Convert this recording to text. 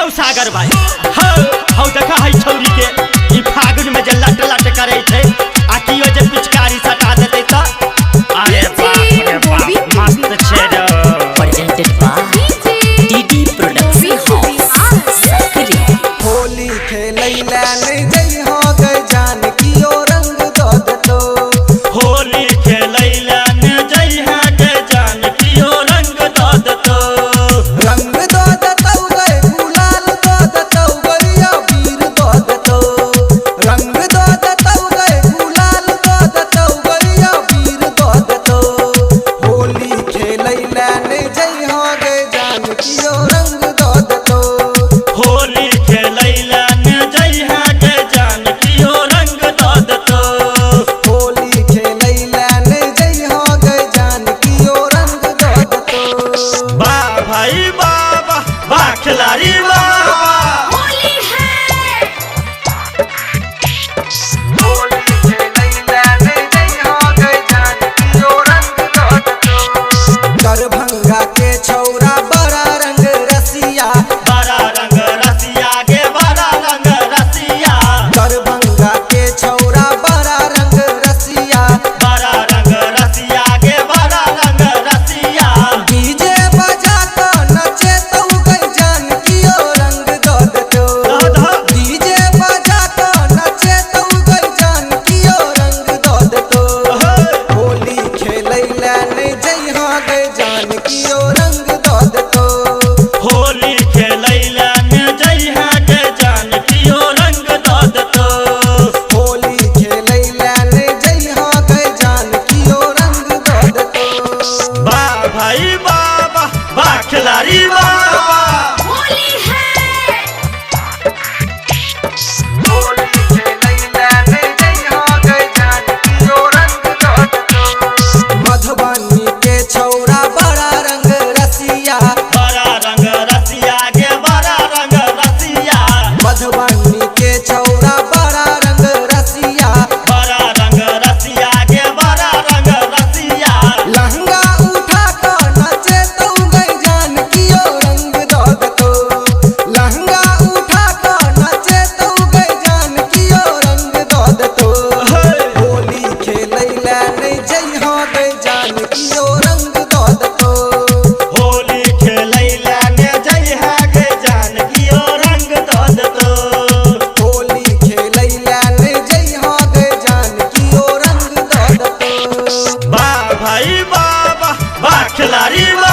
हौ सागर भाई हौ देखा है छौरी के ई फागुन में जे लट लट करे छे आ कियो जे पिचकारी सटा देते त अरे बाप रे बाप मस्त छे रे। Presented by DD production house Sakri. Holi खेलैला नहीं जई हो गए जान कियो रंग दो देतो। होली खेलैला ने जई हा के जान कियो रंग दो देतो। रंग दो देतो गए गुलाल दो देतो गरिया वीर दो देतो। रंग दो देतो गए गुलाल दो देतो गरिया वीर दो देतो। होली खेलैला नहीं जई हो गए जान कियो रंग दो देतो। होली खेलैला ने जई हा के जान कियो रंग दो देतो। होली खेलैला नहीं जई हो गए जान कियो रंग दो देतो। वाह भाई वाह वाह खिलाड़ी वाह। होली है होली खेलैला नहीं जई हो गए जान कियो रंग दो देतो। दरभंगा के छौरा बड़ा रंग रसिया। बड़ा रंग रसिया गे बड़ा रंग रसिया। दरभंगा के छौरा बड़ा रंग रसिया। बड़ा रंग रसिया गे बड़ा रंग रसिया। डीजे बजा के नचे तो गई जान कियो रंग दो देतो। दादा डीजे बजा के नचे तो गई जान कियो रंग दो देतो। होली खेलैला नहीं जई हो गए जान कियो रंग दो देतो। होली खेलैला ने जई हा के जान कियो रंग दो देतो। होली खेलैला नहीं जई हो गए जान कियो रंग दो देतो। वाह भाई वाह वाह खिलाड़ी वाह। होली है होली खेलैला नहीं जई हो गए जान कियो रंग दो देतो। मधुबनी के छौरा बड़ा रंग रसिया। बड़ा रंग रसिया गे बड़ा रंग रसिया। मधुबनी के छौरा बड़ा रंग रसिया। बड़ा रंग रसिया गे बड़ा रंग रसिया। लहंगा उठा के नचे तो गई जान कियो रंग दो देतो। लहंगा उठा के नचे तो गई जान कियो रंग दो देतो। होली खेलैला नहीं जई हो गई जान कियो रंग दो देतो। होली खेलैला ने जई हा के जान कियो रंग दो देतो। होली खेलैला नहीं जई हो गई जान कियो रंग दो देतो। वाह भाई वाह वाह खिलाड़ी वाह।